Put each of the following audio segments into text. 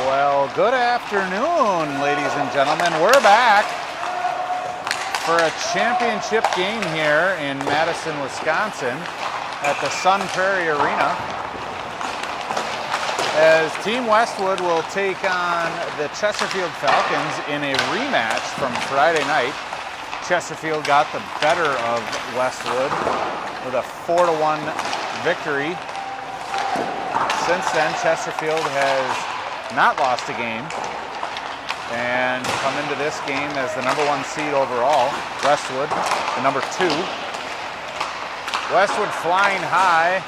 Well, good afternoon, ladies and gentlemen. We're back for a championship game here in Madison, Wisconsin at the Sun Prairie Arena, as Team Westwood will take on the Chesterfield Falcons in a rematch from Friday night. Chesterfield got the better of Westwood with a 4-1 victory. Since then, Chesterfield has not lost a game and come into this game as the #1 seed overall. Westwood, the #2. Westwood flying high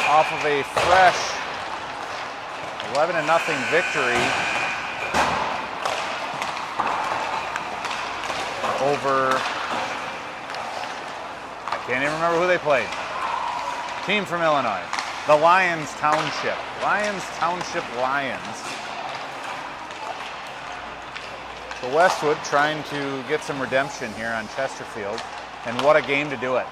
off of a fresh 11-0 victory over, I can't even remember who they played. Team from Illinois. The Lions Township. Lions. So Westwood trying to get some redemption here on Chesterfield, and what a game to do it.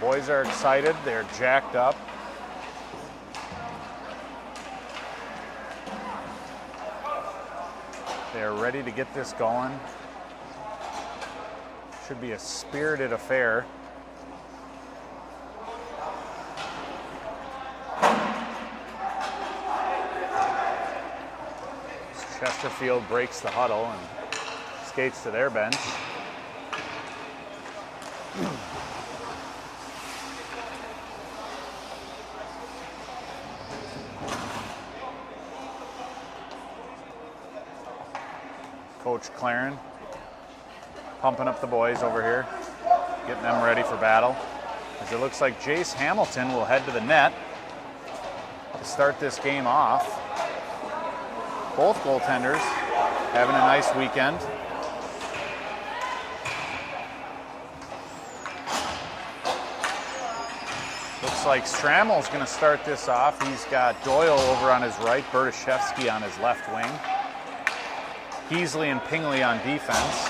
Boys are excited, they're jacked up. They're ready to get this going. Should be a spirited affair. Chesterfield breaks the huddle and skates to their bench. Coach Claren pumping up the boys over here, getting them ready for battle. As it looks like Jace Hamilton will head to the net to start this game off. Both goaltenders having a nice weekend. Looks like Strammel's going to start this off. He's got Doyle over on his right, Bertashevsky on his left wing. Heasley and Pingley on defense.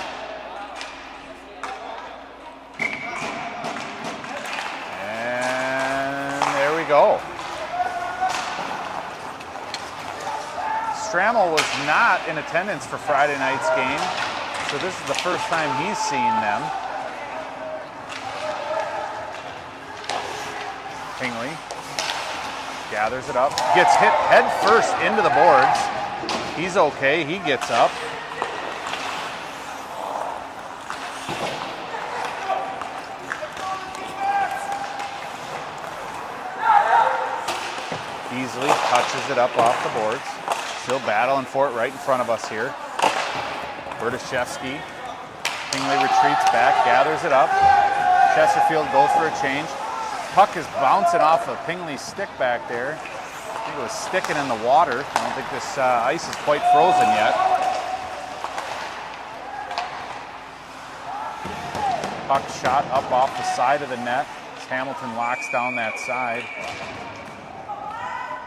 And there we go. Strammel was not in attendance for Friday night's game, so this is the first time he's seen them. Pingley gathers it up, gets hit head first into the boards. He's okay, he gets up. Easily touches it up off the boards. Still battling for it right in front of us here. Bertashevsky. Pingley retreats back, gathers it up. Chesterfield goes for a change. Puck is bouncing off of Pingley's stick back there. I think it was sticking in the water. I don't think this ice is quite frozen yet. Puck shot up off the side of the net as Hamilton locks down that side.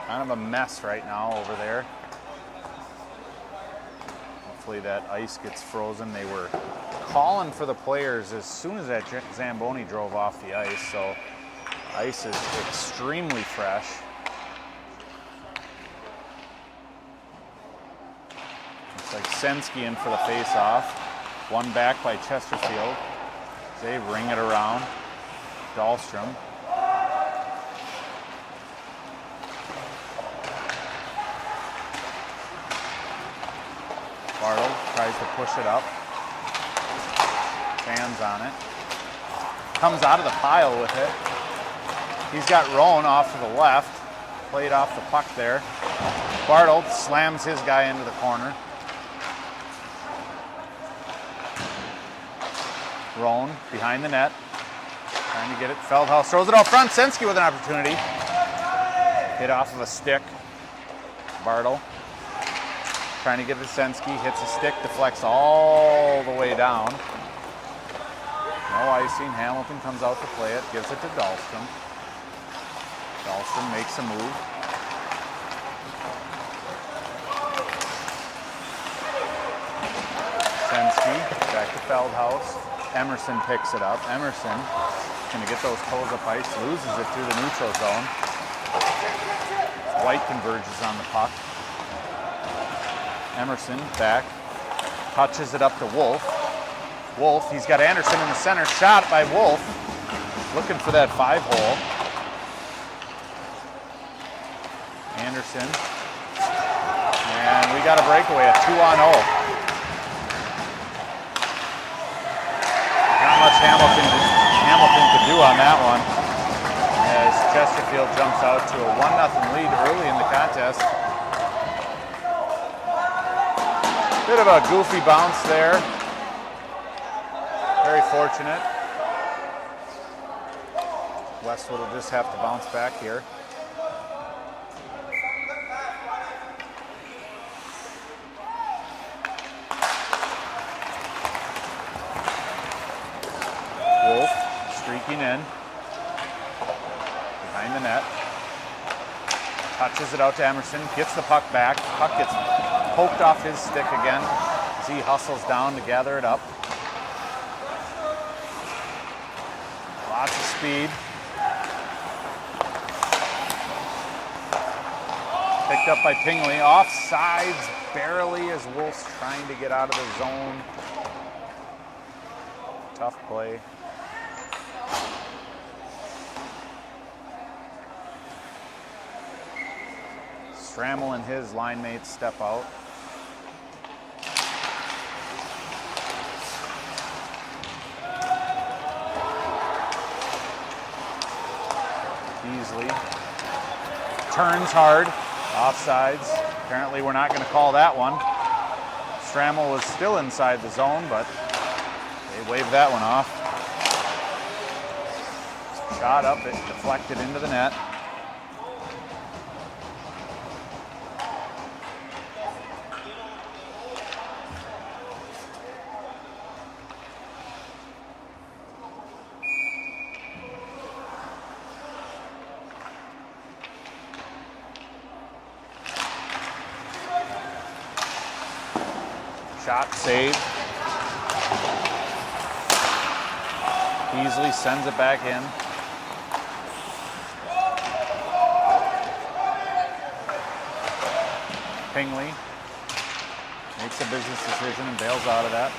Kind of a mess right now over there. Hopefully that ice gets frozen. They were calling for the players as soon as that Zamboni drove off the ice, so ice is extremely fresh. Looks like Sensky in for the face-off. One back by Chesterfield. They ring it around. Dahlstrom. Bartle tries to push it up. Fans on it. Comes out of the pile with it. He's got Roan off to the left. Played off the puck there. Bartle slams his guy into the corner. Roan behind the net. Trying to get it. Feldhaus throws it out front. Sensky with an opportunity. Hit off of a stick. Bartle trying to get to Sensky. Hits a stick. Deflects all the way down. No icing. Hamilton comes out to play it, gives it to Dahlstrom. Dahlstrom makes a move. Sensky, back to Feldhaus. Emerson picks it up. Emerson going to get those toes up ice, loses it through the neutral zone. White converges on the puck. Emerson back, touches it up to Wolf. Wolf, he's got Anderson in the center, shot by Wolf. Looking for that 5-hole. Anderson. And we got a breakaway, a 2-on-0. Not much Hamilton could do on that one, as Chesterfield jumps out to a 1-0 lead early in the contest. Bit of a goofy bounce there. Very fortunate. Westwood will just have to bounce back here. Wolf streaking in. Behind the net. Touches it out to Emerson. Gets the puck back. Puck gets poked off his stick again as he hustles down to gather it up. Lots of speed. Picked up by Pingley. Offsides barely as Wolf's trying to get out of the zone. Tough play. Stramel and his line mates step out. Beasley turns hard, offsides. Apparently we're not going to call that one. Stramel was still inside the zone, but they waved that one off. Shot up, it deflected into the net. Shot saved. Beasley sends it back in. Pingley makes a business decision and bails out of that.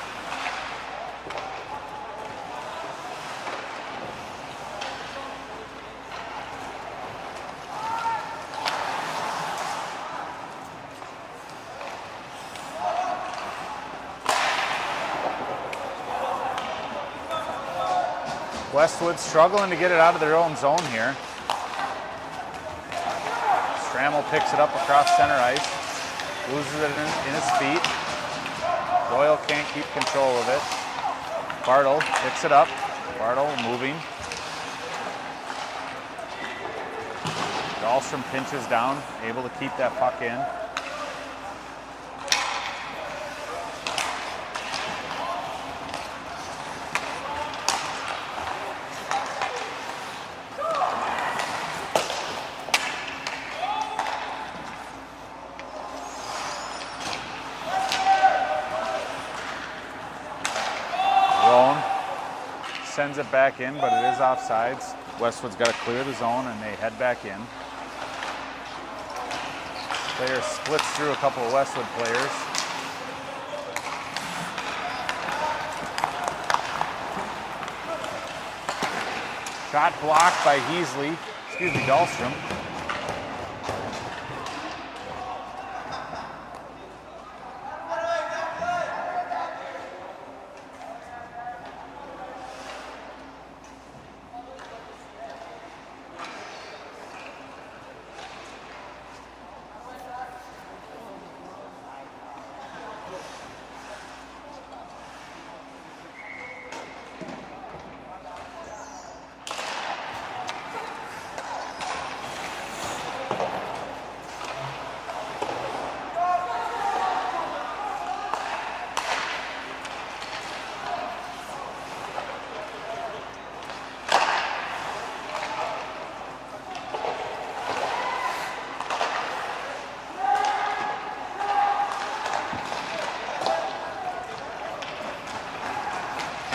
Westwood struggling to get it out of their own zone here. Stramel picks it up across center ice, loses it in his feet. Doyle can't keep control of it. Bartle picks it up. Bartle moving. Dahlstrom pinches down, able to keep that puck in. Sends it back in, but it is offsides. Westwood's got to clear the zone, and they head back in. Player splits through a couple of Westwood players. Shot blocked by Dahlstrom.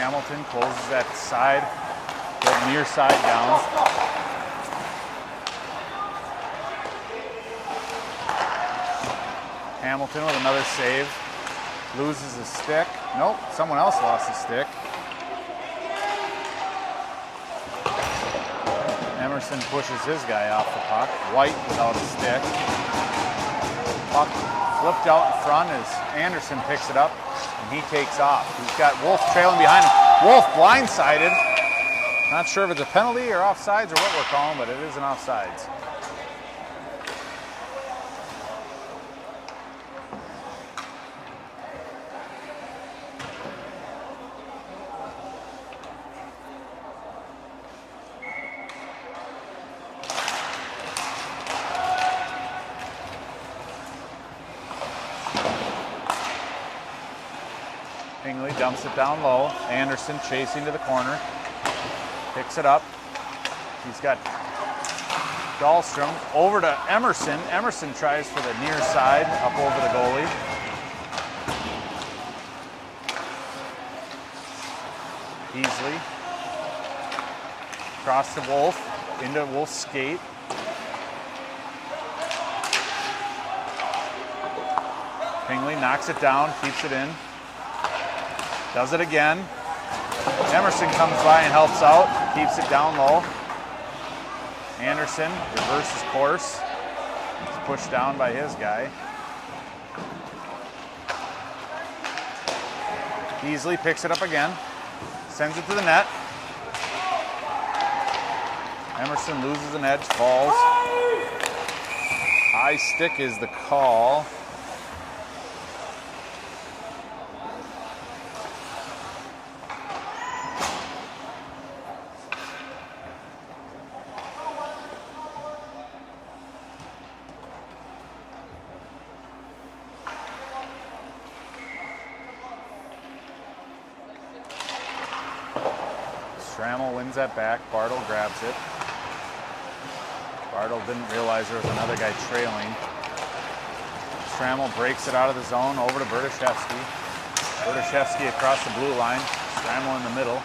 Hamilton closes that side, that near side down. Hamilton with another save. Loses his stick. Nope, someone else lost his stick. Emerson pushes his guy off the puck. White without a stick. Puck flipped out in front as Anderson picks it up and he takes off. He's got Wolf trailing behind him. Wolf blindsided. Not sure if it's a penalty or offsides or what we're calling, but it is an offsides. Pingley dumps it down low. Anderson chasing to the corner. Picks it up. He's got Dahlstrom over to Emerson. Emerson tries for the near side, up over the goalie. Beasley. Across to Wolf. Into Wolf's skate. Pingley knocks it down, keeps it in. Does it again. Emerson comes by and helps out, keeps it down low. Anderson reverses course. He's pushed down by his guy. Beasley picks it up again, sends it to the net. Emerson loses an edge, falls. High stick is the call. Trammell wins that back. Bartle grabs it. Bartle didn't realize there was another guy trailing. Trammell breaks it out of the zone over to Berdyshevsky. Berdyshevsky across the blue line. Trammell in the middle.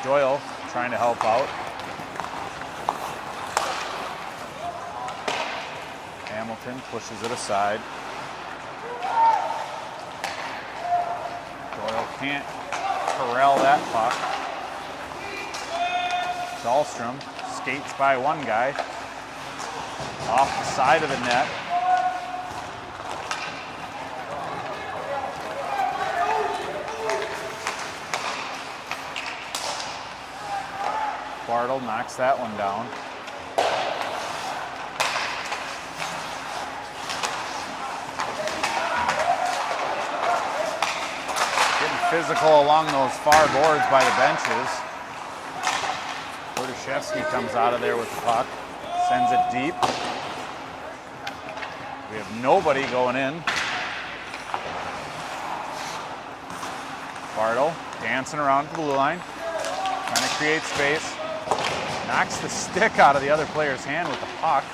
Doyle trying to help out. Hamilton pushes it aside. Doyle can't corral that puck. Dahlstrom skates by one guy off the side of the net. Bartle knocks that one down. Getting physical along those far boards by the benches. Berdyshevsky comes out of there with the puck, sends it deep. We have nobody going in. Bartle dancing around the blue line, trying to create space. Knocks the stick out of the other player's hand with the puck.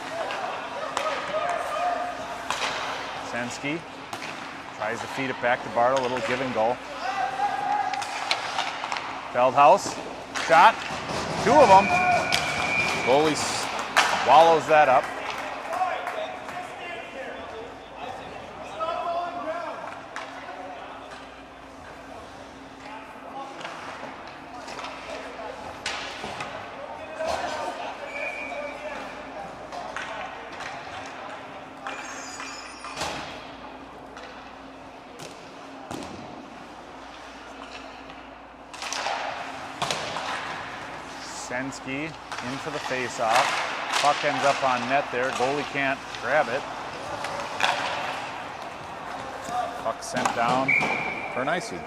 Sensky tries to feed it back to Bartle, a little give and go. Feldhaus, shot. Two of them. Goalie swallows that up. Sensky in for the face-off. Puck ends up on net there. Goalie can't grab it. Puck sent down for an icy.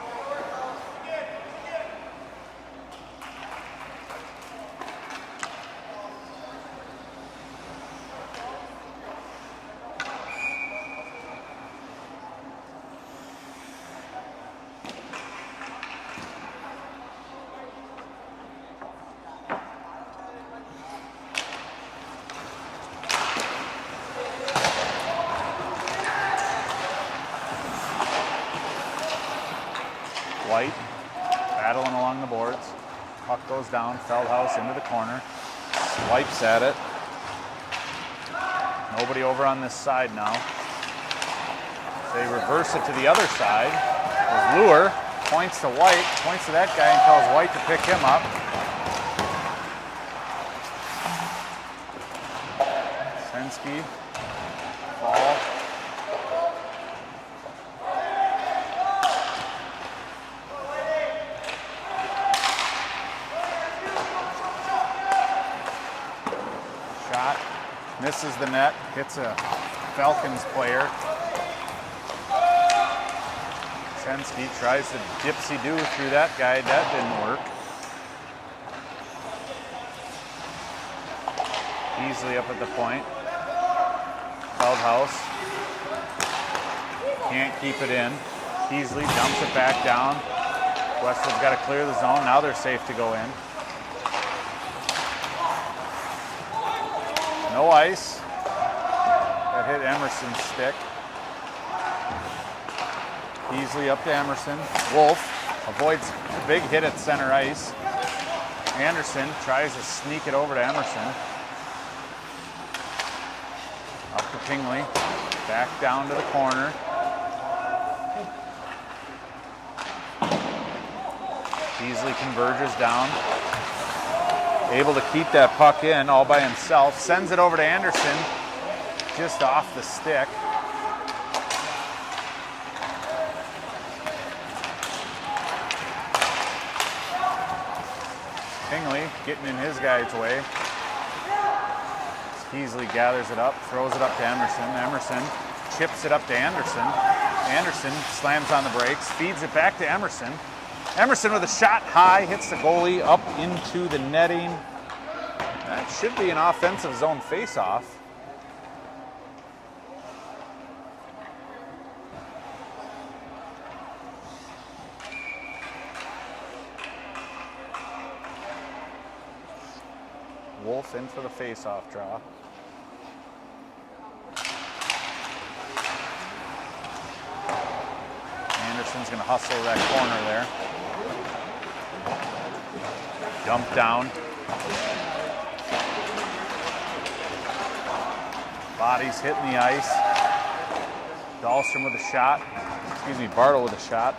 White battling along the boards. Puck goes down, Feldhaus into the corner, swipes at it. Nobody over on this side now. They reverse it to the other side. Luer points to White, points to that guy and tells White to pick him up. Sensky, ball. Shot, misses the net, hits a Falcons player. Sensky tries to gypsy-do through that guy, that didn't work. Easily up at the point. Feldhaus can't keep it in. Easily dumps it back down. Westwood's got to clear the zone. Now they're safe to go in. No ice. That hit Emerson's stick. Easily up to Emerson. Wolf avoids a big hit at center ice. Anderson tries to sneak it over to Emerson. Up to Pingley. Back down to the corner. Easily converges down. Able to keep that puck in all by himself. Sends it over to Anderson. Just off the stick. Pingley getting in his guy's way. Easily gathers it up, throws it up to Emerson. Emerson chips it up to Anderson. Anderson slams on the brakes, feeds it back to Emerson. Emerson with a shot high, hits the goalie up into the netting. That should be an offensive zone face-off. Wolf in for the face-off draw. Anderson's going to hustle that corner there. Dump down. Bodies hitting the ice. Dahlstrom with a shot. Excuse me, Bartle with a shot.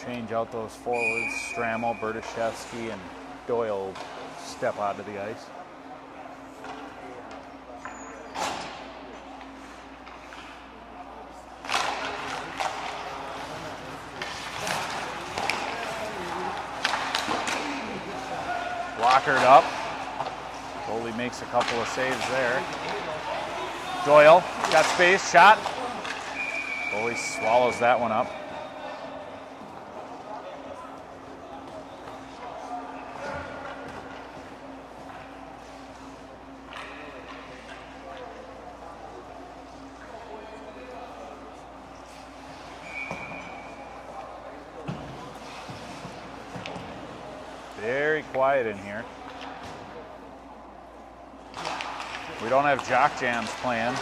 Change out those forwards. Stramel, Berdyshevsky, and Doyle step out of the ice. Blockered up. Goalie makes a couple of saves there. Doyle got space, shot. Goalie swallows that one up. Very quiet in here. We don't have jock jams planned.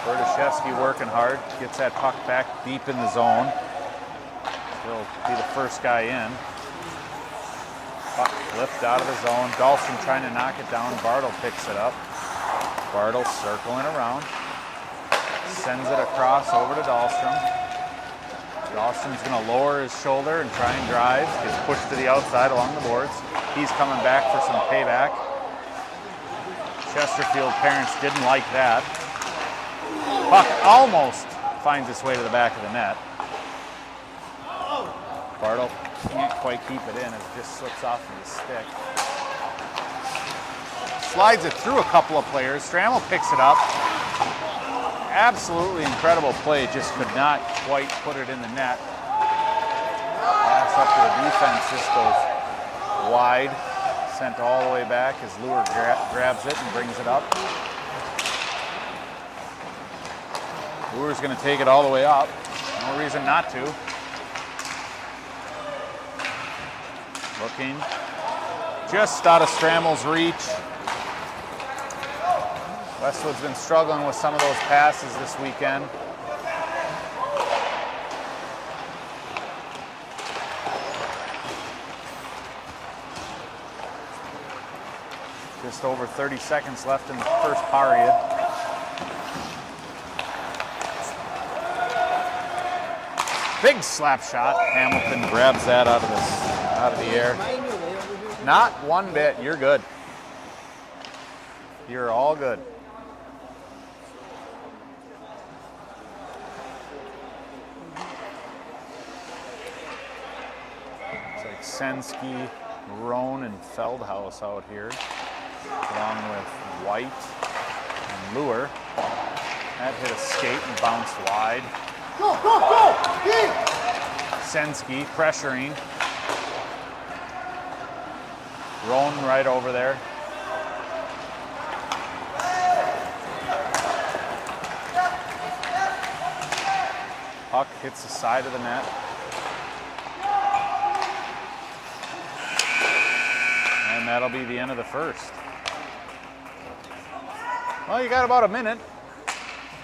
Berdyshevsky working hard, gets that puck back deep in the zone. He'll be the first guy in. Puck flipped out of the zone. Dahlstrom trying to knock it down. Bartle picks it up. Bartle circling around, sends it across over to Dahlstrom. Dahlstrom's going to lower his shoulder and try and drive. Gets pushed to the outside along the boards. He's coming back for some payback. Chesterfield parents didn't like that. Puck almost finds its way to the back of the net. Bartle can't quite keep it in as it just slips off of his stick. Slides it through a couple of players. Stramel picks it up. Absolutely incredible play. Just could not quite put it in the net. Pass up to the defense. Just goes wide. Sent all the way back as Luer grabs it and brings it up. Luer's going to take it all the way up. No reason not to. Looking. Just out of Strammel's reach. Westwood's been struggling with some of those passes this weekend. Just over 30 seconds left in the first period. Big slap shot. Hamilton grabs that out of the air. Not one bit. You're good. You're all good. It's like Sensky, Roan, and Feldhaus out here, along with White and Lure. That hit a skate and bounced wide. Go, go, go! Deep! Sensky pressuring. Roan right over there. Puck hits the side of the net. And that'll be the end of the first. Well, you got about a minute.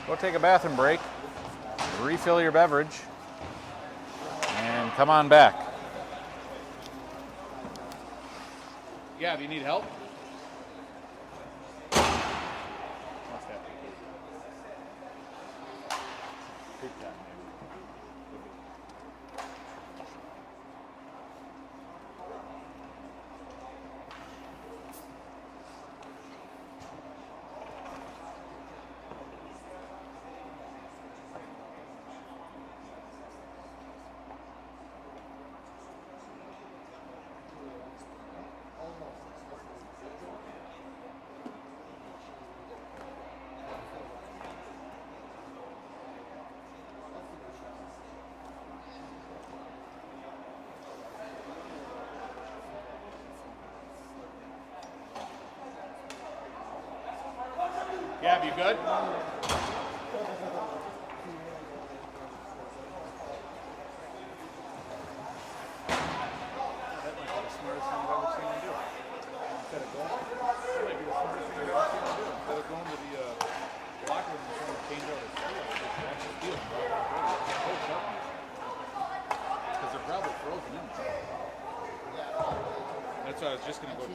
Go take a bathroom break. Refill your beverage. And come on back. Yeah, if you need help. What's that? Take that. Gab, you good? That's what I was just going to go.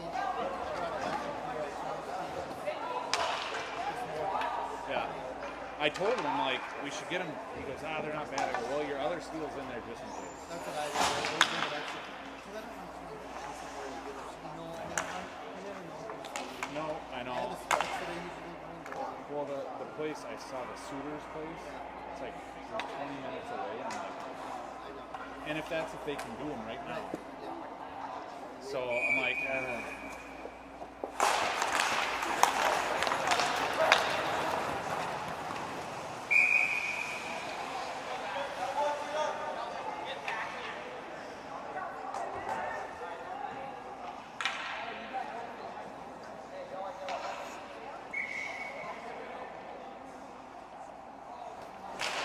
Yeah. I told him, I'm like, we should get them. He goes, they're not bad. I go, well, your other steel's in there just in case. That's what I did. No, I know. Well, the place, I saw the Suitors place. It's like 20 minutes away. And I'm like, and if they can do them right now. So I'm like, I don't know.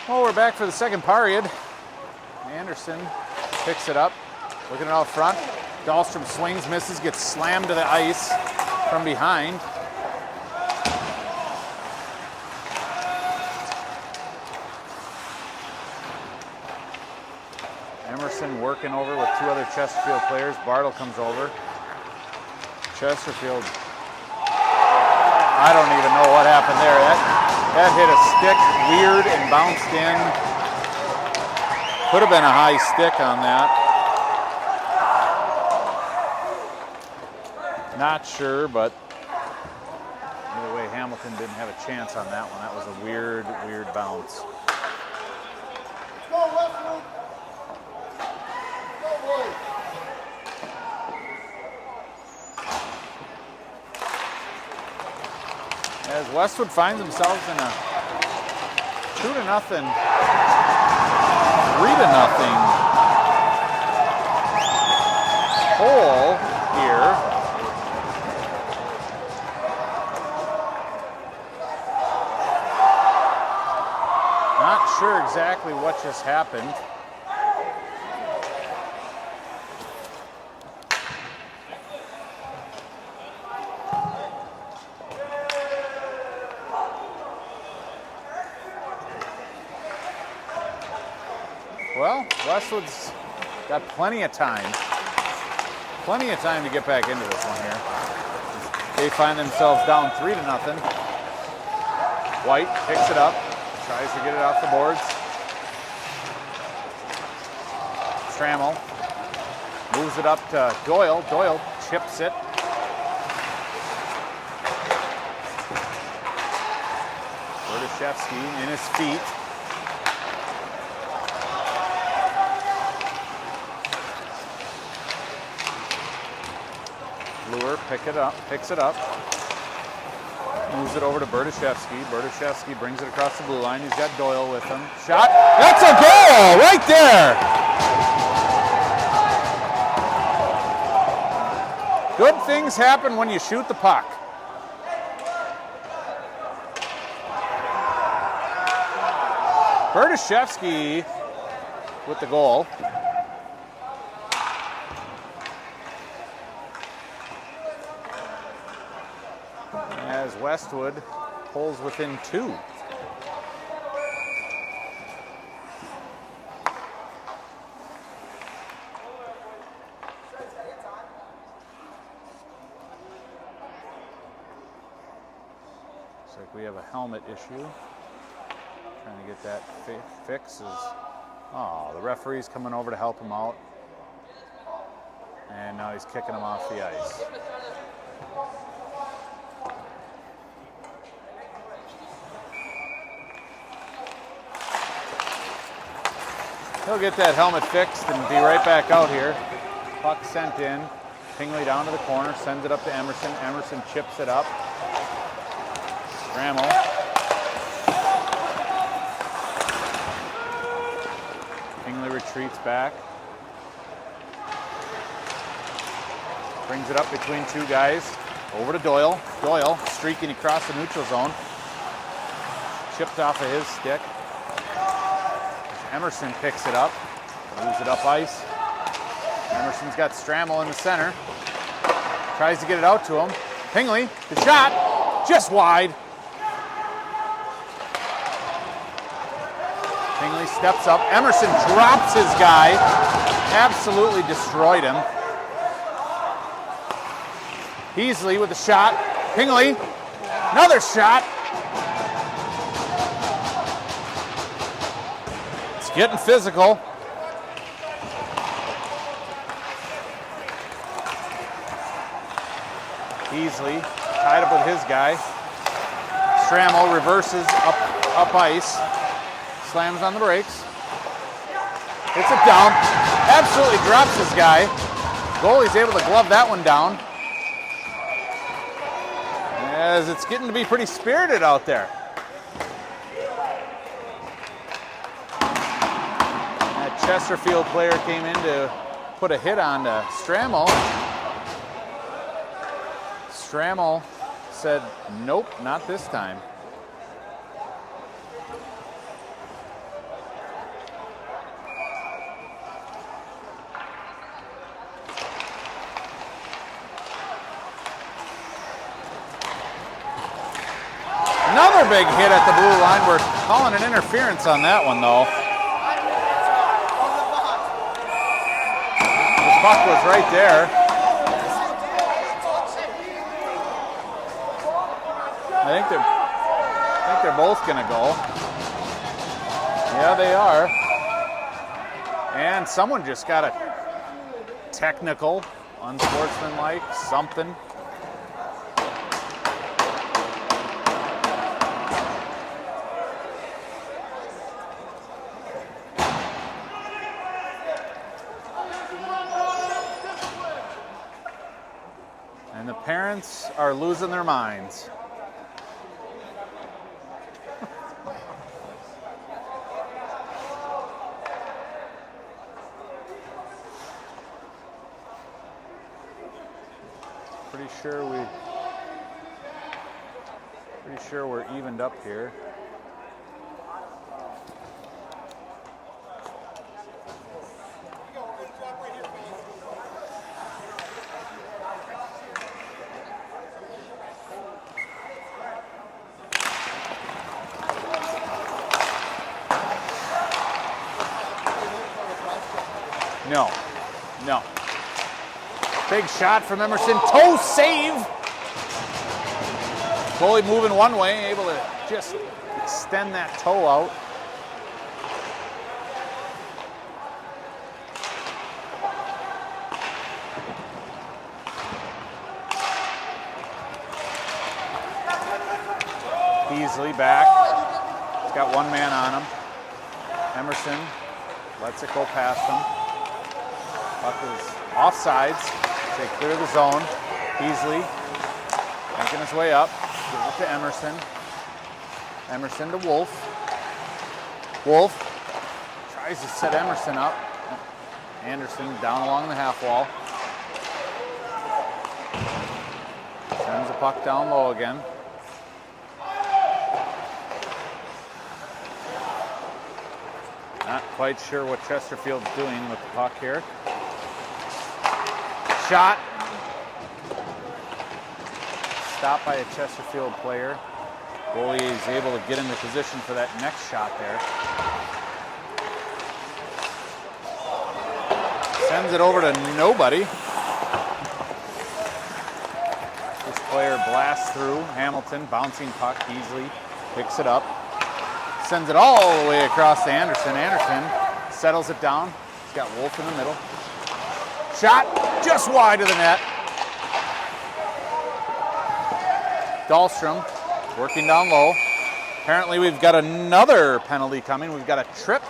Well, we're back for the second period. Anderson picks it up, looking out front. Dahlstrom swings, misses, gets slammed to the ice from behind. Emerson working over with two other Chesterfield players. Bartle comes over. Chesterfield, I don't even know what happened there. That hit a stick weird and bounced in. Could have been a high stick on that. Not sure, but either way, Hamilton didn't have a chance on that one. That was a weird, weird bounce. Go, Westwood! Go, boys! As Westwood finds themselves in a 2-0, 3-0 hole here. Not sure exactly what just happened. Well, Westwood's got plenty of time. Plenty of time to get back into this one here. They find themselves down 3-0. White picks it up, tries to get it off the boards. Trammell moves it up to Doyle. Doyle chips it. Berdashevsky in his feet. Lure picks it up. Moves it over to Berdashevsky. Berdashevsky brings it across the blue line. He's got Doyle with him. Shot. That's a goal right there. Good things happen when you shoot the puck. Berdashevsky with the goal. As Westwood pulls within 2. Looks like we have a helmet issue. Trying to get that fixed. The referee's coming over to help him out. And now he's kicking him off the ice. He'll get that helmet fixed and be right back out here. Puck sent in. Pingley down to the corner, sends it up to Emerson. Emerson chips it up. Trammell. Pingley retreats back. Brings it up between 2 guys. Over to Doyle. Doyle streaking across the neutral zone. Chipped off of his stick. Emerson picks it up, moves it up ice. Emerson's got Trammell in the center. Tries to get it out to him. Pingley, the shot, just wide. Pingley steps up. Emerson drops his guy. Absolutely destroyed him. Heasley with the shot. Pingley, another shot. Getting physical. Heasley tied up with his guy. Trammell reverses up ice. Slams on the brakes. Hits it down. Absolutely drops his guy. Goalie's able to glove that one down. As it's getting to be pretty spirited out there. Chesterfield player came in to put a hit on to Trammell. Trammell said, nope, not this time. Another big hit at the blue line. We're calling an interference on that one, though. Puck was right there. I think they're both gonna go. Yeah, they are. And someone just got a technical, unsportsmanlike, something. And the parents are losing their minds. Pretty sure we're evened up here. No. No. Big shot from Emerson. Toe save. Goalie moving one way, able to just extend that toe out. Beasley back. He's got one man on him. Emerson lets it go past him. Puck is offsides. They clear the zone. Beasley making his way up. Gives it to Emerson. Emerson to Wolf. Wolf tries to set Emerson up. Anderson down along the half wall. Sends the puck down low again. Not quite sure what Chesterfield's doing with the puck here. Shot. Stopped by a Chesterfield player. Goalie is able to get into position for that next shot there. Sends it over to nobody. This player blasts through. Hamilton, bouncing puck. Beasley picks it up. Sends it all the way across to Anderson. Anderson settles it down. He's got Wolf in the middle. Shot just wide of the net. Dahlstrom working down low. Apparently we've got another penalty coming. We've got a trip.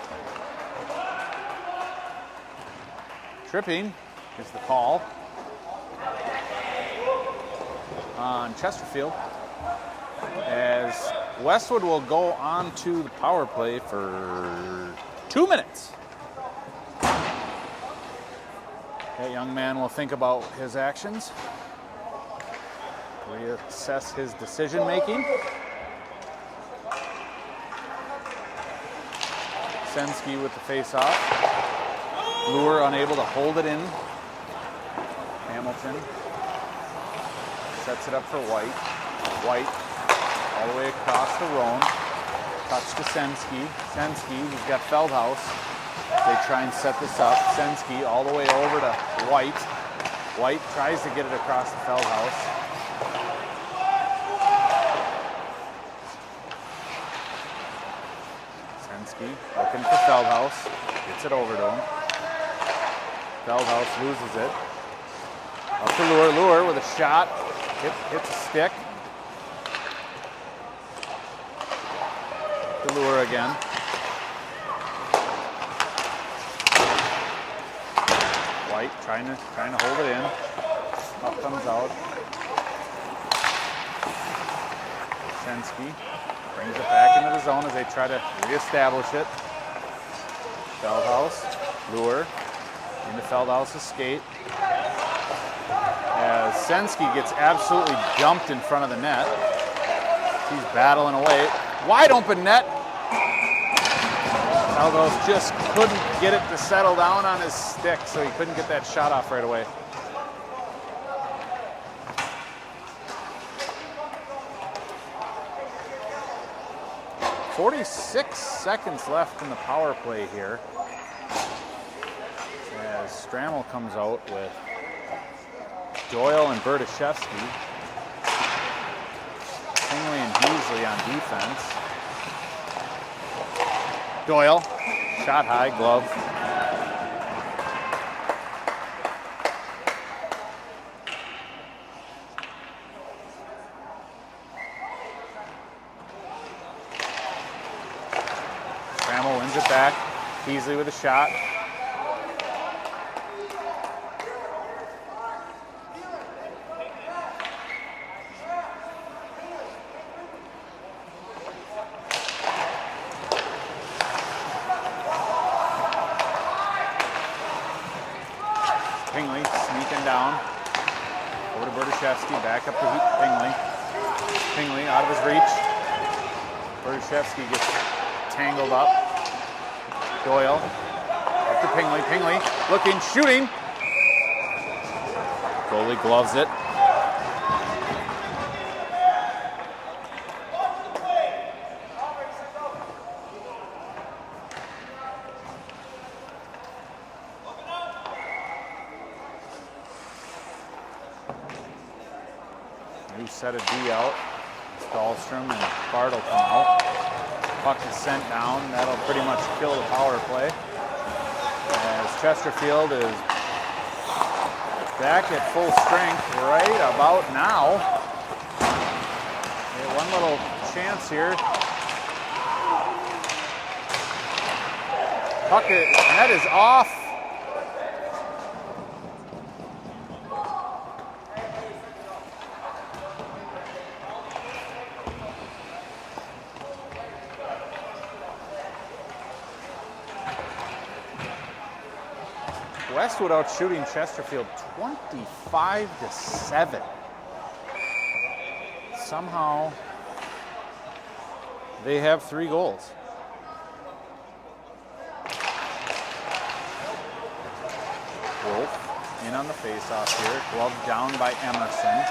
Tripping is the call on Chesterfield, as Westwood will go on to the power play for 2 minutes. That young man will think about his actions, reassess his decision making. Sensky with the face-off. Lure unable to hold it in. Hamilton sets it up for White. White all the way across to Roan. Touch to Sensky. Sensky, he's got Feldhaus. They try and set this up. Sensky all the way over to White. White tries to get it across to Feldhaus. Sensky looking for Feldhaus. Gets it over to him. Feldhaus loses it. Up to Lure. Lure with a shot. Hits a stick. To Lure again. White trying to hold it in. Puck comes out. Sensky brings it back into the zone as they try to reestablish it. Feldhaus. Lure. Into Feldhaus' skate. As Sensky gets absolutely dumped in front of the net. He's battling away. Wide open net. Feldhaus just couldn't get it to settle down on his stick, so he couldn't get that shot off right away. "46 seconds left in the power play here. As Strammel comes out with Doyle and Berdyshevsky. Tingley and Beasley on defense. Doyle, shot high, glove. Strammel wins it back. Beasley with a shot. Pingley sneaking down. Over to Berdyshevsky, back up to Pingley. Pingley out of his reach. Berdyshevsky gets tangled up. Doyle up to Pingley. Pingley looking, shooting. Goalie gloves it. New set of D out. Dahlstrom and Bartle come out. Puck is sent down. That'll pretty much kill the power play. As Chesterfield is back at full strength right about now. One little chance here. Puck, net is off. Westwood out shooting Chesterfield 25-7. Somehow they have 3 goals. Wolf in on the faceoff here. Glove down by Emerson.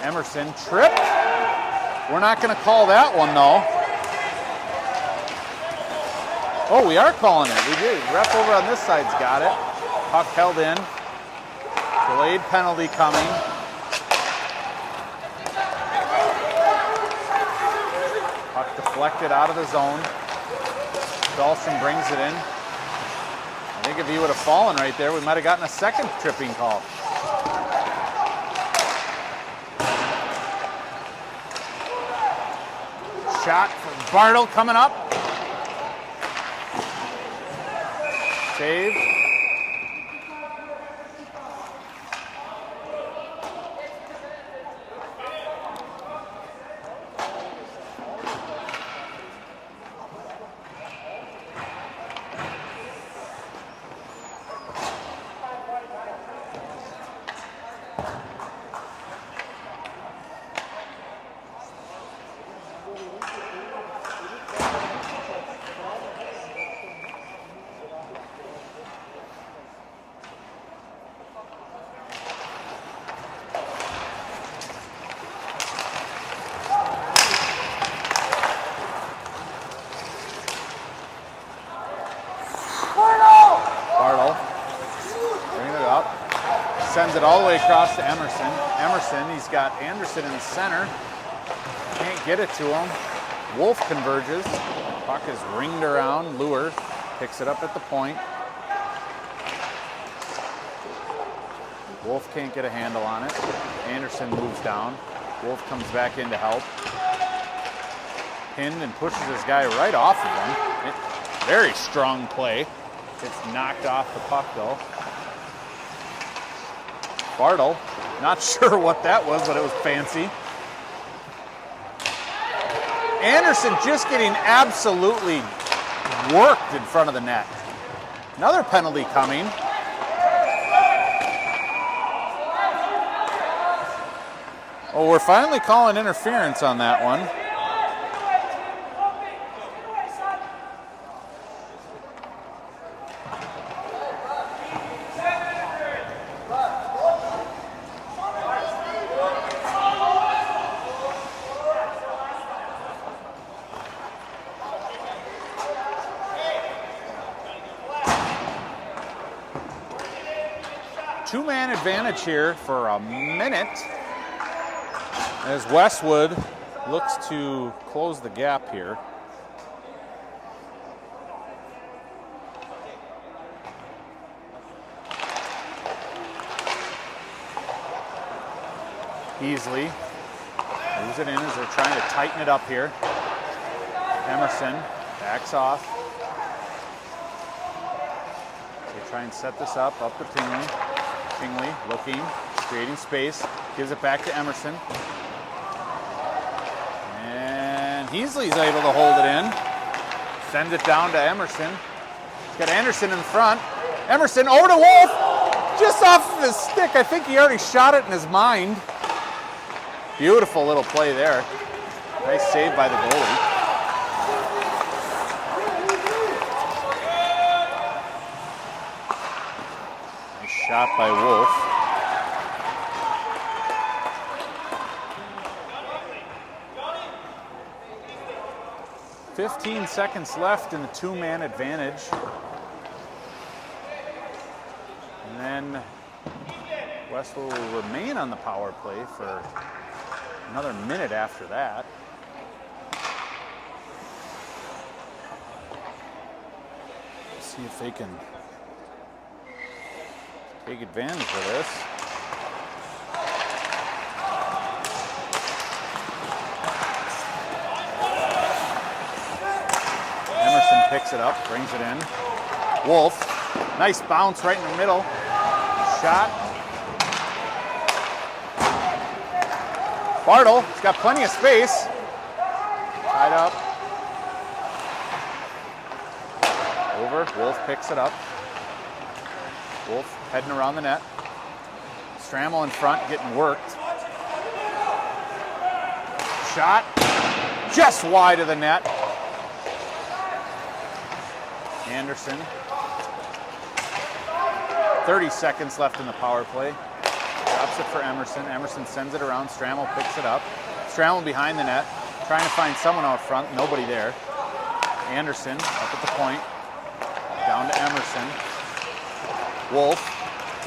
Emerson tripped. We're not going to call that one though. Oh, we are calling it. We did. Ref over on this side's got it. Puck held in. Delayed penalty coming. Puck deflected out of the zone. Dahlstrom brings it in. I think if he would have fallen right there, we might have gotten a second tripping call. Shot from Bartle coming up. Save. Sends it all the way across to Emerson. Emerson, he's got Anderson in the center. Can't get it to him. Wolf converges. Puck is ringed around. Lure picks it up at the point. Wolf can't get a handle on it. Anderson moves down. Wolf comes back in to help. Pinned and pushes his guy right off of him. Very strong play. It's knocked off the puck though. Bartle, not sure what that was, but it was fancy. Anderson just getting absolutely worked in front of the net. Another penalty coming. Oh, we're finally calling interference on that one. Two-man advantage here for a minute as Westwood looks to close the gap here. Beasley moves it in as they're trying to tighten it up here. Emerson backs off. They try and set this up to Pingley. Pingley looking, creating space, gives it back to Emerson. And Heasley's able to hold it in. Sends it down to Emerson. He's got Anderson in front. Emerson over to Wolf. Just off of his stick. I think he already shot it in his mind. Beautiful little play there. Nice save by the goalie. Shot by Wolf. "15 seconds left in the two-man advantage. And then Westwood will remain on the power play for another minute after that. See if they can take advantage of this. Emerson picks it up, brings it in. Wolf, nice bounce right in the middle. Shot. Bartle, he's got plenty of space. Tied up. Over, Wolf picks it up. Wolf heading around the net. Strammel in front, getting worked. Shot, just wide of the net. Anderson. 30 seconds left in the power play. Drops it for Emerson. Emerson sends it around. Strammel picks it up. Strammel behind the net, trying to find someone out front. Nobody there. Anderson up at the point. Down to Emerson. Wolf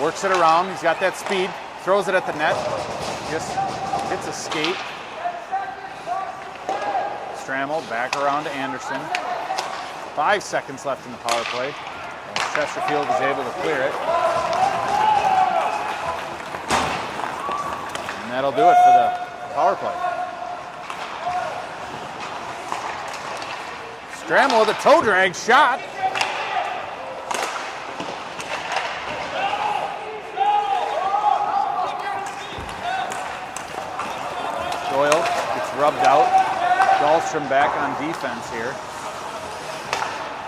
works it around. He's got that speed. Throws it at the net. Just hits a skate. Strammel back around to Anderson. 5 seconds left in the power play. Chesterfield is able to clear it. And that'll do it for the power play. Strammel with a toe drag shot. Doyle gets rubbed out. Dahlstrom back on defense here.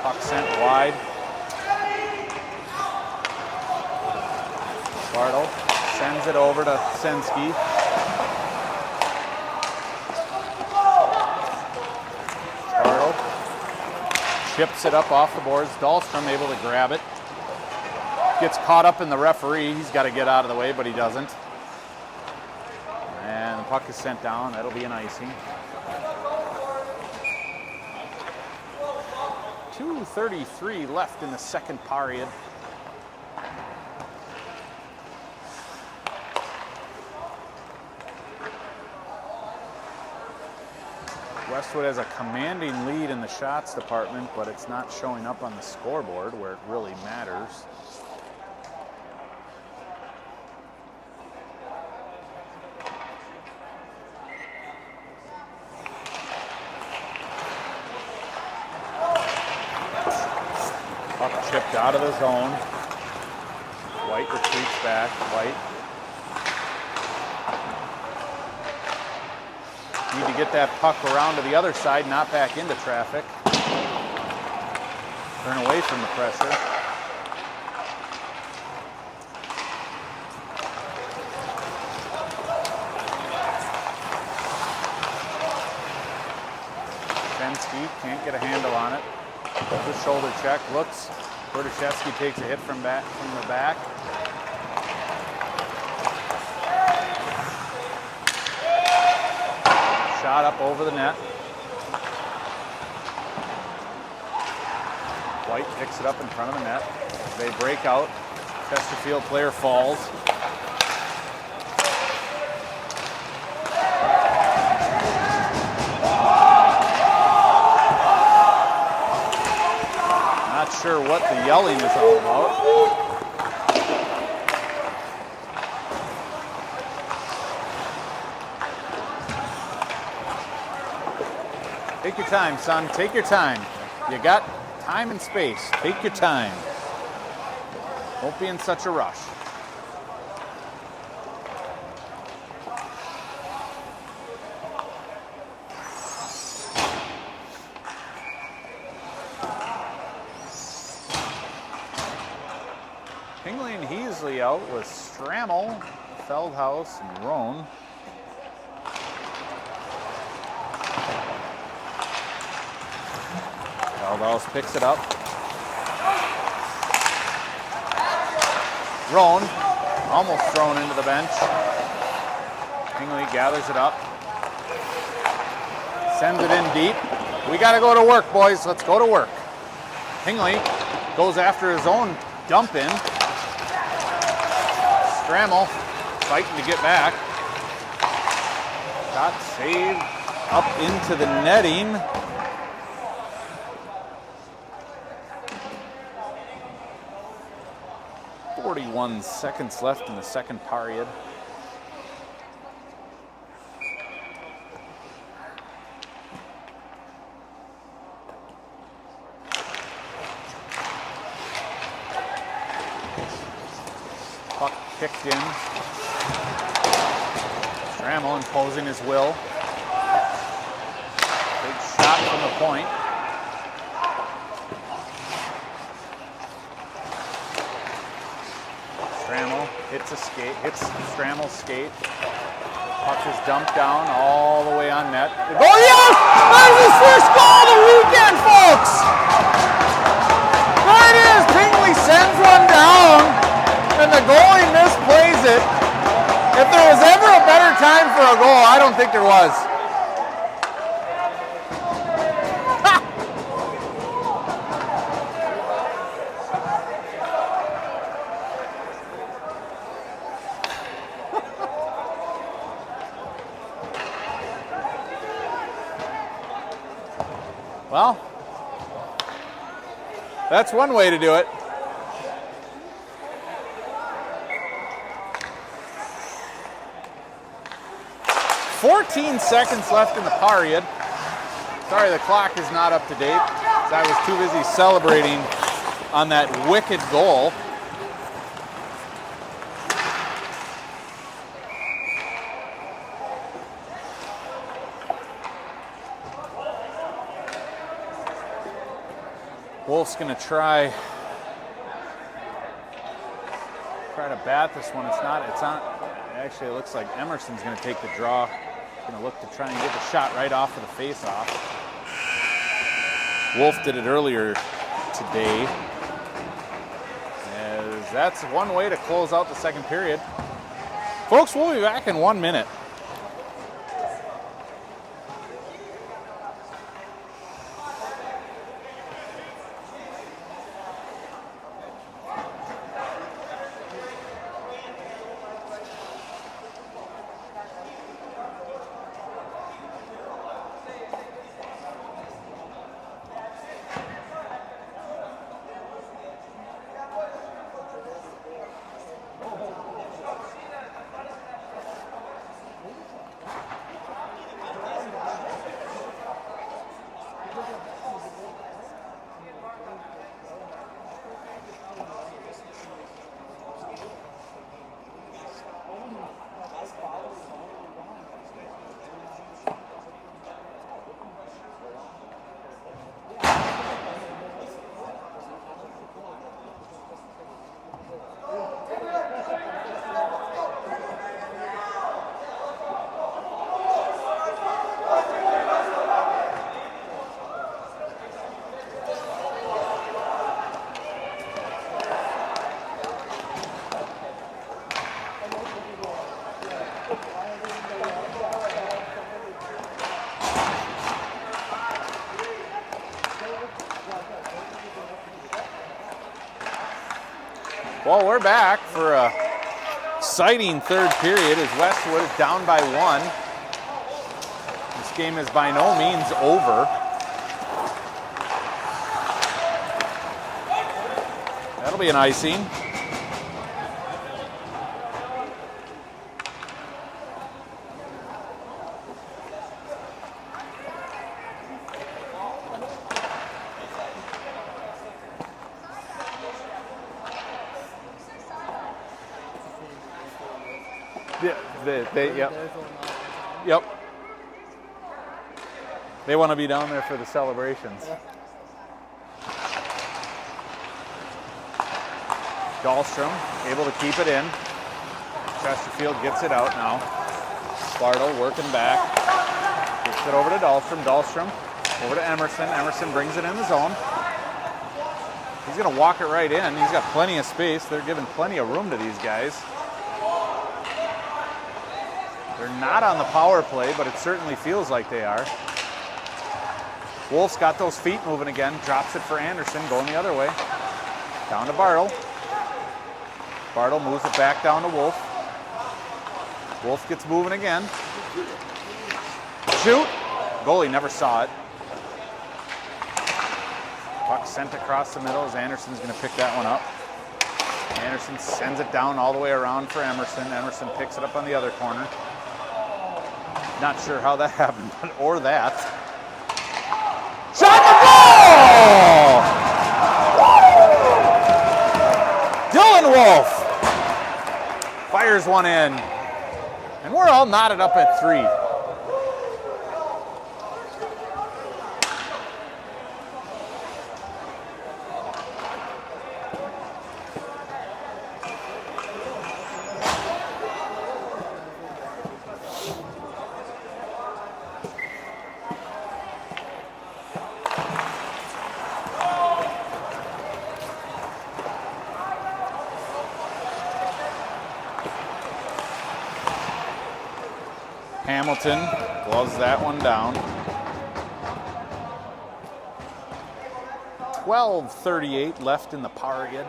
Puck sent wide. Bartle sends it over to Sensky. Bartle chips it up off the boards. Dahlstrom able to grab it. Gets caught up in the referee. He's got to get out of the way, but he doesn't. And the puck is sent down. That'll be an icing. 2:33 left in the second period. Westwood has a commanding lead in the shots department, but it's not showing up on the scoreboard where it really matters. Puck chipped out of the zone. White retreats back. White. Need to get that puck around to the other side, not back into traffic. Turn away from the pressure. Fensky can't get a handle on it. Good shoulder check, looks. Berdyshevsky takes a hit from the back. Shot up over the net. White picks it up in front of the net. They break out. Chesterfield player falls. Not sure what the yelling is all about. Take your time, son. Take your time. You got time and space. Take your time. Don't be in such a rush. Hingley and Heasley out with Strammel, Feldhaus, and Roan. Feldhaus picks it up. Roan, almost thrown into the bench. Hingley gathers it up. Sends it in deep. We got to go to work, boys. Let's go to work. Hingley goes after his own dump in. Strammel fighting to get back. Shot saved up into the netting. .41 seconds left in the second period. Puck kicked in. Trammell imposing his will. Big shot from the point. Trammell hits a skate, hits Strammel's skate. Puck is dumped down all the way on net. The goal, yes! There's his first goal of the weekend, folks! There it is! Pingley sends one down, and the goalie misplays it. If there was ever a better time for a goal, I don't think there was. Well, that's one way to do it. .14 seconds left in the period. Sorry, the clock is not up to date. I was too busy celebrating on that wicked goal. Wolf's gonna try to bat this one. It's on. Actually, it looks like Emerson's gonna take the draw. Gonna look to try and get the shot right off of the face-off. Wolf did it earlier today. As that's one way to close out the second period. Folks, we'll be back in 1 minute. Well, we're back for a exciting third period as Westwood is down by 1. This game is by no means over. That'll be an icing. Yep. They want to be down there for the celebrations. Dahlstrom able to keep it in. Chesterfield gets it out now. Bartle working back. Gets it over to Dahlstrom. Dahlstrom over to Emerson. Emerson brings it in the zone. He's going to walk it right in. He's got plenty of space. They're giving plenty of room to these guys. They're not on the power play, but it certainly feels like they are. Wolf's got those feet moving again. Drops it for Anderson, going the other way. Down to Bartle. Bartle moves it back down to Wolf. Wolf gets moving again. Shoot! Goalie never saw it. Puck sent across the middle as Anderson's going to pick that one up. Anderson sends it down all the way around for Emerson. Emerson picks it up on the other corner. Not sure how that happened, or that. Shot the goal! Dylan Wolf fires one in. And we're all knotted up at 3. Hamilton gloves that one down. 12:38 left in the period.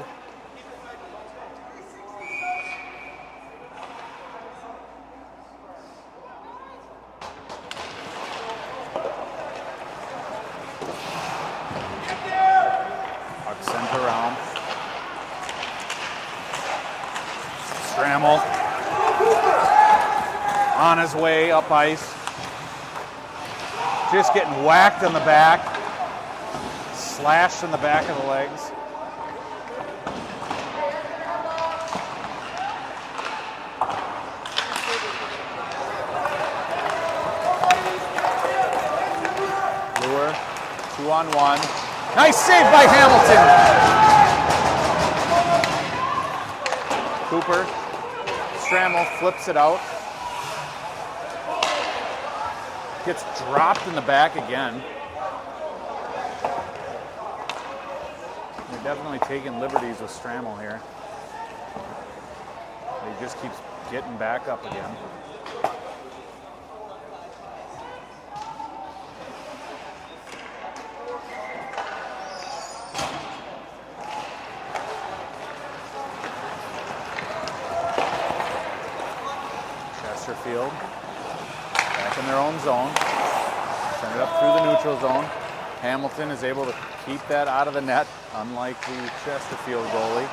Puck sent around. Stramel. On his way up ice. Just getting whacked in the back. Slashed in the back of the legs. Lure, 2-on-1. Nice save by Hamilton. Cooper. Stramel flips it out. Gets dropped in the back again. They're definitely taking liberties with Stramel here. He just keeps getting back up again. Chesterfield. Back in their own zone. Send it up through the neutral zone. Hamilton is able to keep that out of the net, unlike the Chesterfield goalie.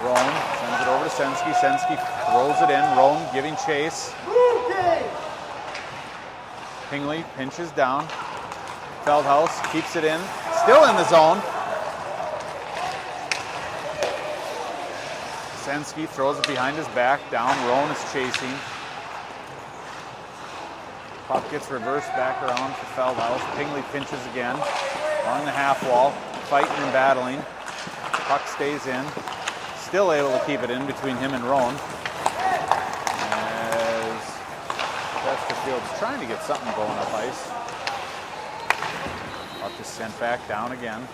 Roan sends it over to Sensky. Sensky throws it in. Roan giving chase. Pingley pinches down. Feldhaus keeps it in. Still in the zone. Sensky throws it behind his back, down. Roan is chasing. Puck gets reversed back around for Feldhaus. Pingley pinches again along the half wall, fighting and battling. Puck stays in. Still able to keep it in between him and Roan. As Chesterfield's trying to get something going up ice. Puck is sent back down again.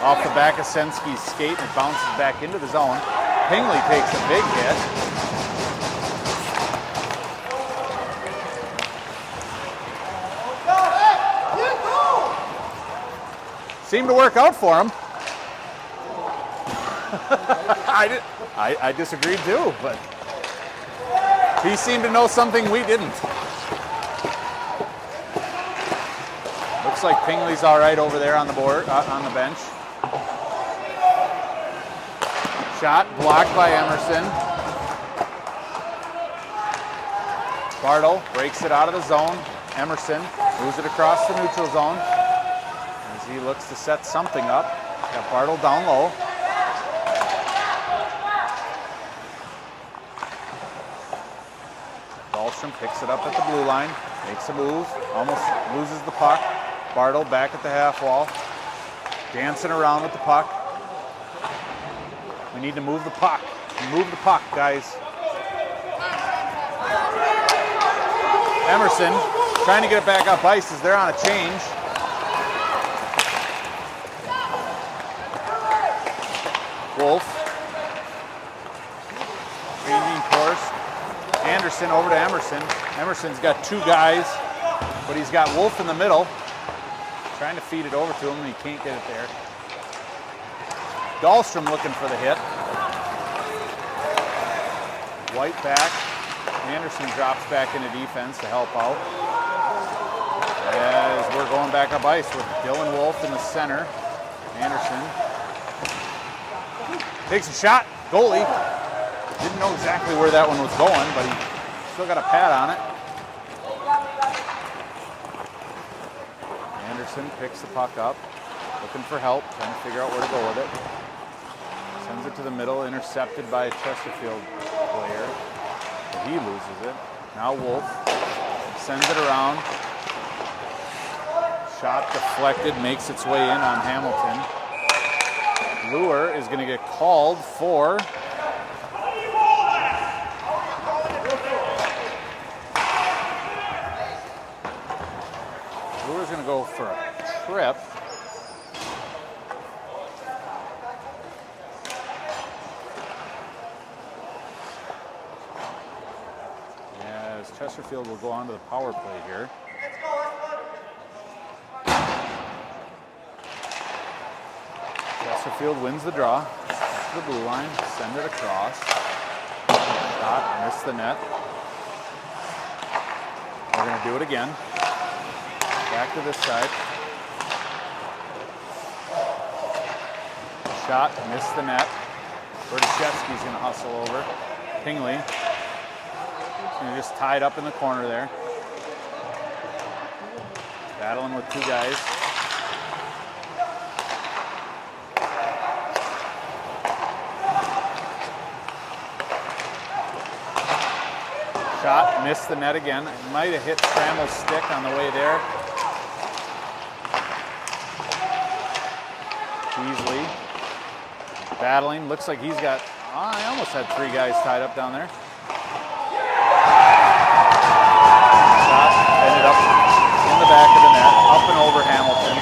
Off the back of Sensky's skate, and it bounces back into the zone. Pingley takes a big hit. Seemed to work out for him. I disagreed too, but he seemed to know something we didn't. Looks like Pingley's all right over there on the board, on the bench. Shot blocked by Emerson. Bartle breaks it out of the zone. Emerson moves it across the neutral zone as he looks to set something up. Got Bartle down low. Dahlstrom picks it up at the blue line, makes a move, almost loses the puck. Bartle back at the half wall, dancing around with the puck. We need to move the puck. Move the puck, guys. Emerson trying to get it back up ice as they're on a change. Wolf. Changing course. Anderson over to Emerson. Emerson's got two guys, but he's got Wolf in the middle. Trying to feed it over to him, and he can't get it there. Dahlstrom looking for the hit. White back. Anderson drops back into defense to help out. As we're going back up ice with Dylan Wolf in the center. Anderson takes a shot. Goalie didn't know exactly where that one was going, but he still got a pad on it. Anderson picks the puck up, looking for help, trying to figure out where to go with it. Sends it to the middle, intercepted by a Chesterfield player. But he loses it. Now Wolf sends it around. Shot deflected, makes its way in on Hamilton. Lure is going to get called for Lure's going to go for a trip. As Chesterfield will go on to the power play here. Chesterfield wins the draw. Back to the blue line. Send it across. Shot, missed the net. We're going to do it again. Back to this side. Shot, missed the net. Berdyshevsky's going to hustle over. Pingley. He's going to just tie it up in the corner there. Battling with two guys. Shot, missed the net again. It might have hit Trammell's stick on the way there. Beasley battling. Looks like he's got, I almost had three guys tied up down there. Shot ended up in the back of the net, up and over Hamilton.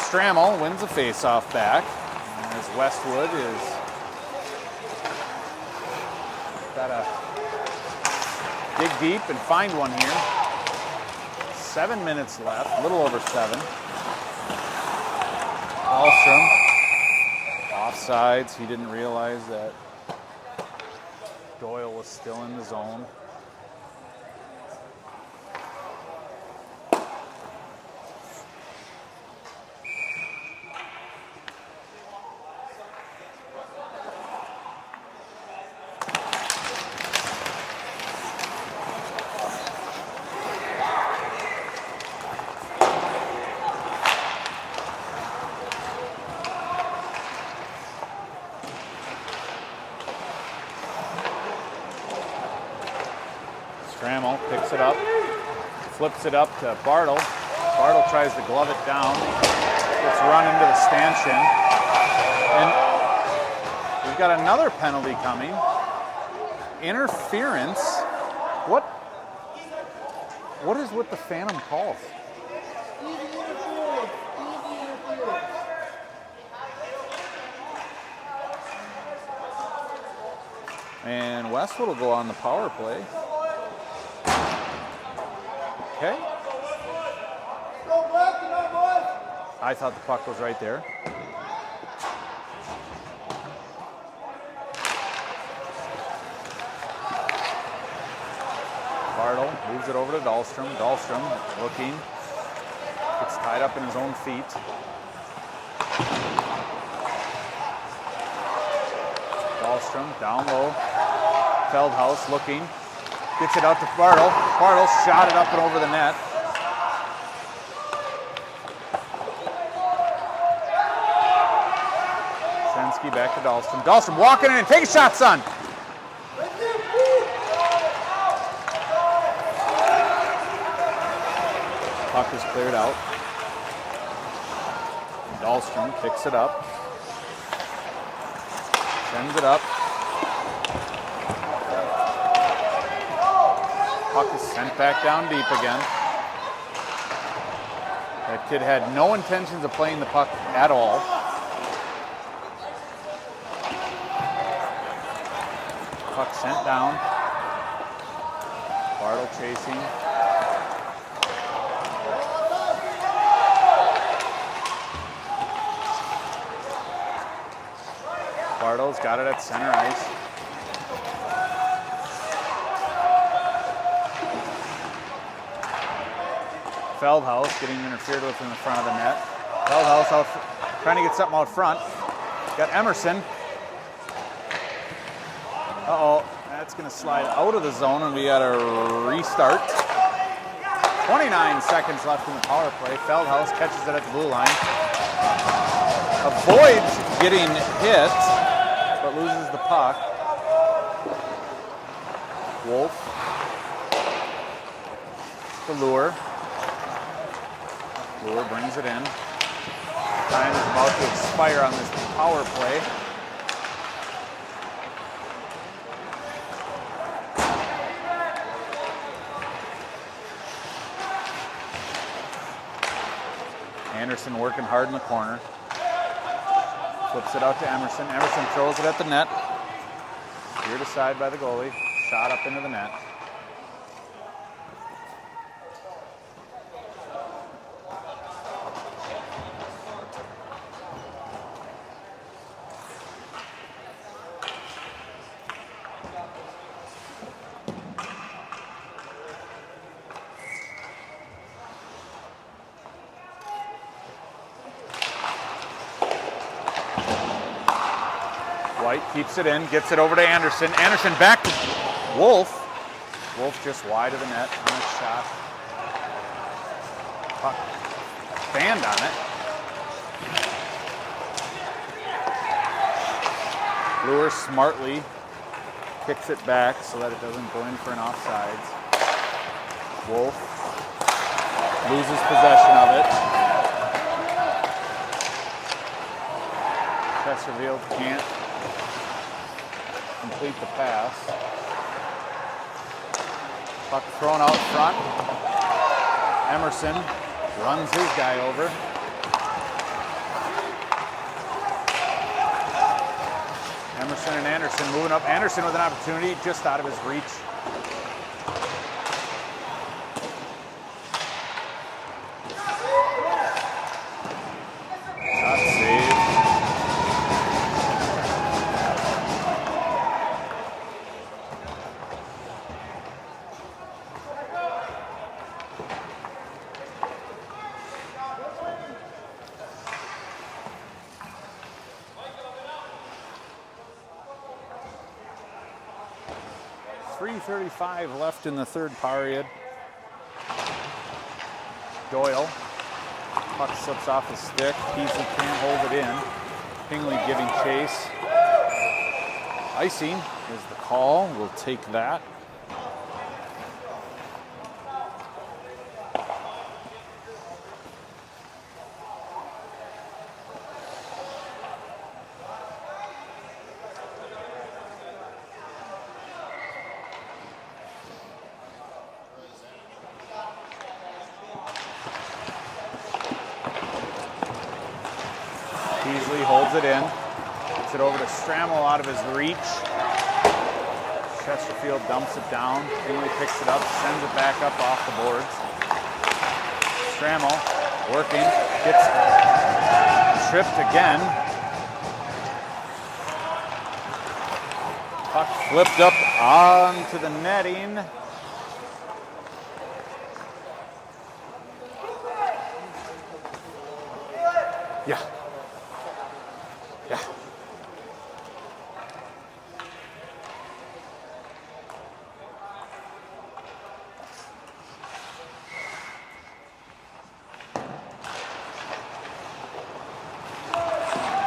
Trammell wins the face-off back as Westwood is got to dig deep and find one here. 7 minutes left, a little over 7. Dahlstrom, offsides. He didn't realize that Doyle was still in the zone. Trammell picks it up, flips it up to Bartle. Bartle tries to glove it down. Gets run into the stanchion. And we've got another penalty coming. Interference. What is with the phantom calls? And Westwood will go on the power play. Okay. I thought the puck was right there. Bartle moves it over to Dahlstrom. Dahlstrom looking. Gets tied up in his own feet. Dahlstrom down low. Feldhaus looking. Gets it out to Bartle. Bartle shot it up and over the net. Sensky back to Dahlstrom. Dahlstrom walking in. Take a shot, son. Puck is cleared out. Dahlstrom picks it up. Sends it up. Puck is sent back down deep again. That kid had no intentions of playing the puck at all. Puck sent down. Bartle chasing. Bartle's got it at center ice. Feldhaus getting interfered with in the front of the net. Feldhaus out, trying to get something out front. Got Emerson. Uh-oh, that's going to slide out of the zone, and we got a restart. 29 seconds left in the power play. Feldhaus catches it at the blue line. Avoids getting hit, but loses the puck. Wolf. The Lure. Lure brings it in. Time is about to expire on this power play. Anderson working hard in the corner. Flips it out to Emerson. Emerson throws it at the net. Steered aside by the goalie. Shot up into the net. White keeps it in, gets it over to Anderson. Anderson back to Wolf. Wolf just wide of the net on a shot. Puck banned on it. Lure smartly kicks it back so that it doesn't go in for an offsides. Wolf loses possession of it. Chesterfield can't complete the pass. Puck thrown out front. Emerson runs his guy over. Emerson and Anderson moving up. Anderson with an opportunity just out of his reach. Shot saved. .35 left in the third period. Doyle. Puck slips off his stick. Peasley can't hold it in. Pingley giving chase. Icing is the call. We'll take that. Peasley holds it in. Gets it over to Strammel out of his reach. Chesterfield dumps it down. Pingley picks it up, sends it back up off the boards. Strammel working, gets tripped again. Puck flipped up onto the netting. Yeah. Yeah.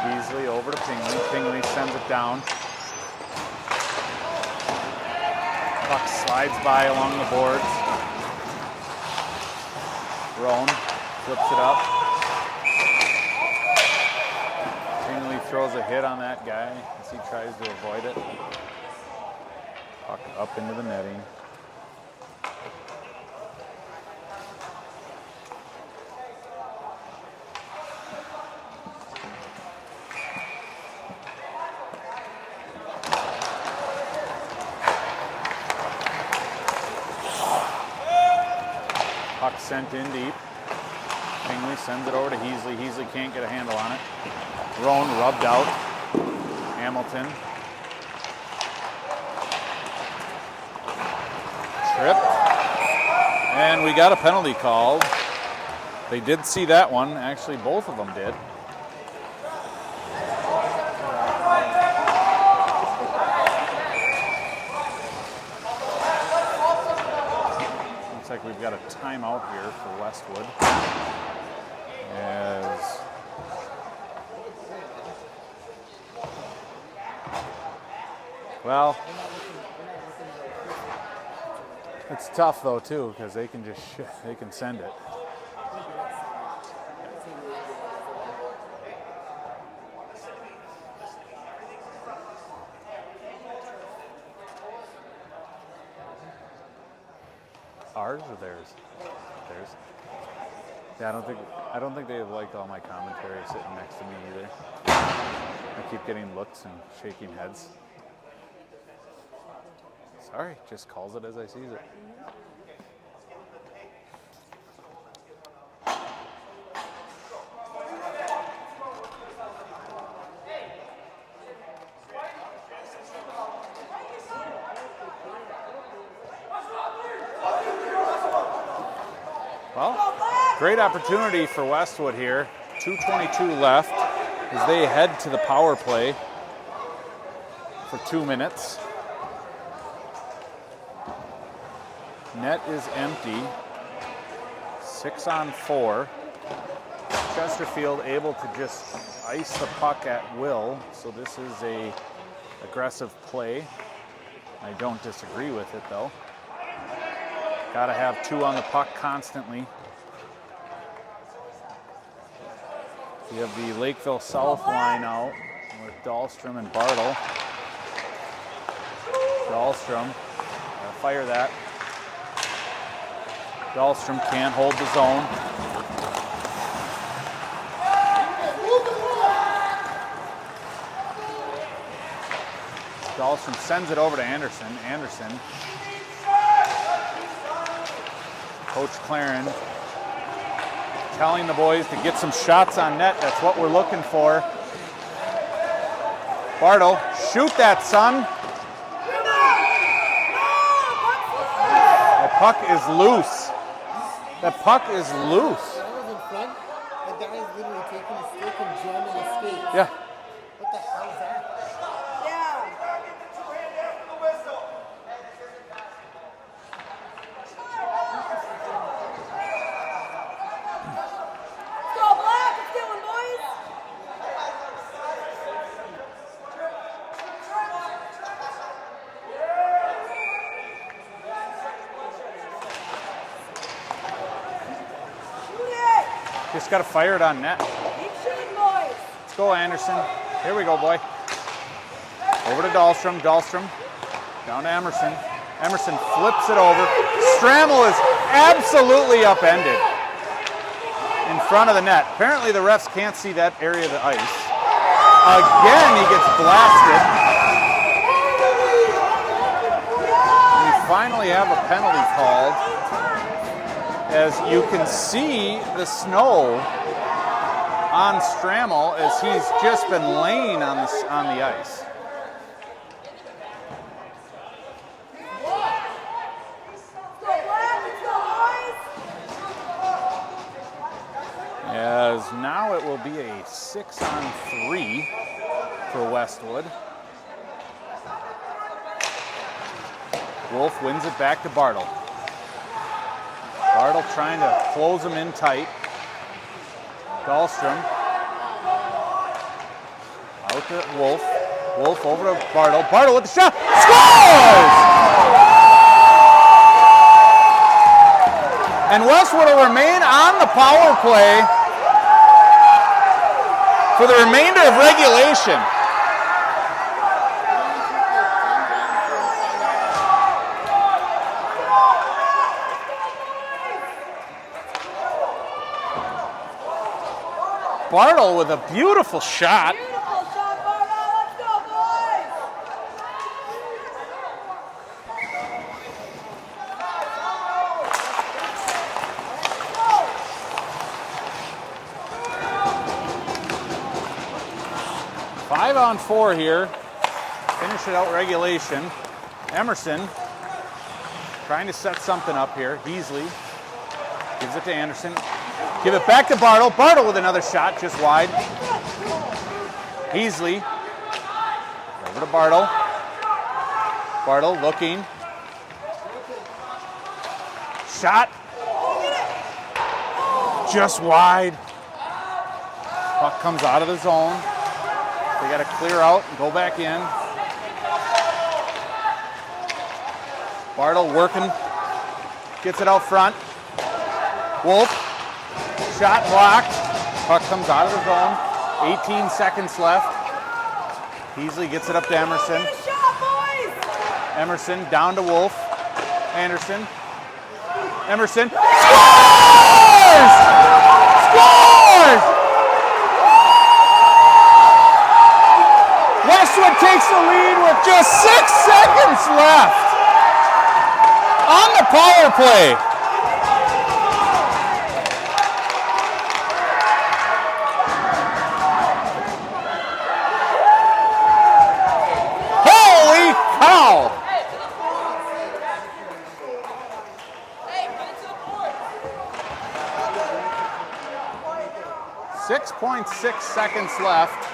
Beasley over to Pingley. Pingley sends it down. Puck slides by along the boards. Roan flips it up. throws a hit on that guy as he tries to avoid it. Puck up into the netting. Puck sent in deep. Pingley sends it over to Heasley. Heasley can't get a handle on it. Roan rubbed out. Hamilton. Tripped. And we got a penalty called. They did see that one. Actually, both of them did. Looks like we've got a timeout here for Westwood. As well, it's tough though too because they can just they can send it. Ours or theirs? Theirs. Yeah, I don't think they liked all my commentary sitting next to me either. I keep getting looks and shaking heads. Sorry, just calls it as I sees it. Well, great opportunity for Westwood here. 2:22 left as they head to the power play for 2 minutes. Net is empty. 6-on-4. Chesterfield able to just ice the puck at will. So this is a aggressive play. I don't disagree with it though. Got to have 2 on the puck constantly. We have the Lakeville South line out with Dahlstrom and Bartle. Dahlstrom, fire that. Dahlstrom can't hold the zone. Dahlstrom sends it over to Anderson. Anderson. Coach Claren telling the boys to get some shots on net. That's what we're looking for. Bartle, shoot that, son. That puck is loose. That puck is loose. That was in front. The guy is literally taking a stick and jamming his skate. Yeah. What the hell is that? Just got to fire it on net. Keep shooting, boys. Let's go, Anderson. Here we go, boy. Over to Dahlstrom. Dahlstrom down to Emerson. Emerson flips it over. Strammel is absolutely upended in front of the net. Apparently the refs can't see that area of the ice. Again, he gets blasted. We finally have a penalty called. As you can see the snow on Strammel as he's just been laying on the ice. As now it will be a 6-on-3 for Westwood. Wolf wins it back to Bartle. Bartle trying to close him in tight. Dahlstrom out to Wolf. Wolf over to Bartle. Bartle with the shot. Scores! And Westwood will remain on the power play for the remainder of regulation. Bartle with a beautiful shot. Beautiful shot, Bartle. Let's go, boys. 5 on 4 here. Finish it out regulation. Emerson trying to set something up here. Beasley gives it to Anderson. Give it back to Bartle. Bartle with another shot just wide. Beasley over to Bartle. Bartle looking. Shot. Just wide. Puck comes out of the zone. They got to clear out and go back in. Bartle working. Gets it out front. Wolf. Shot blocked. Puck comes out of the zone. 18 seconds left. Beasley gets it up to Emerson. Emerson down to Wolf. Anderson. Emerson. Scores! Scores! Westwood takes the lead with just 6 seconds left on the power play. Holy cow! 6.6 seconds left.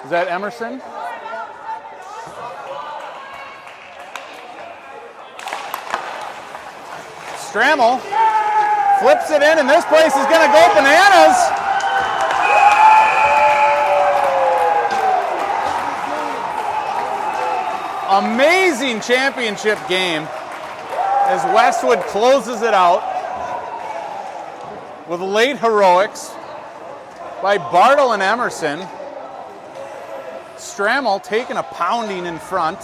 Is that Emerson? Strammel flips it in, and this place is going to go bananas. Amazing championship game as Westwood closes it out with late heroics by Bartle and Emerson. Strammel taking a pounding in front.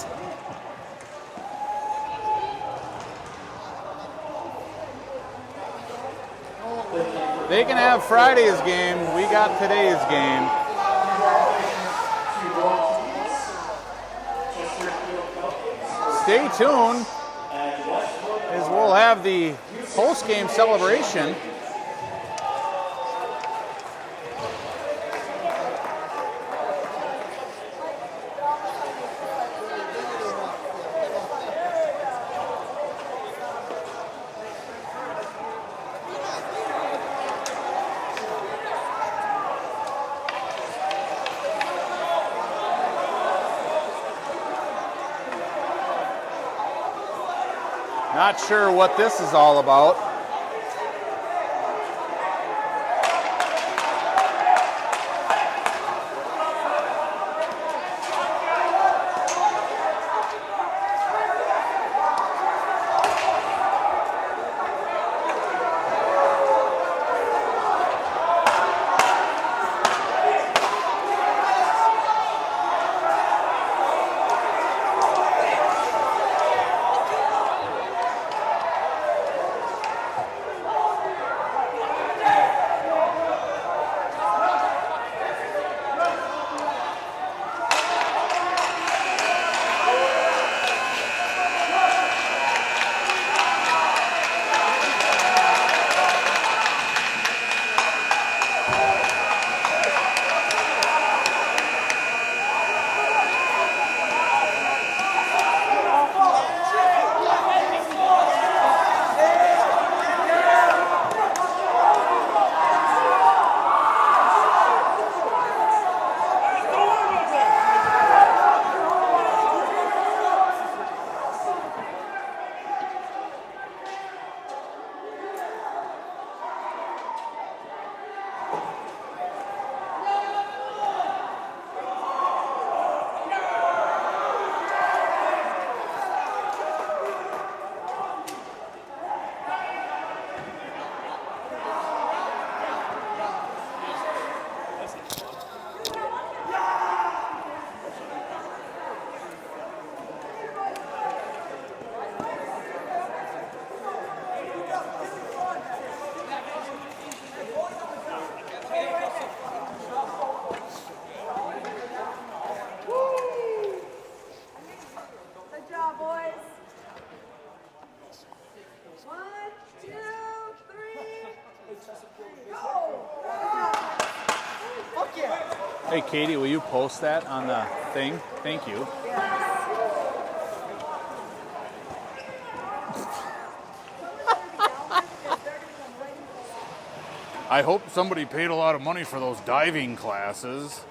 They can have Friday's game. We got today's game. Stay tuned as we'll have the post-game celebration. Not sure what this is all about. Hey, Katie, will you post that on the thing? Thank you. I hope somebody paid a lot of money for those diving classes.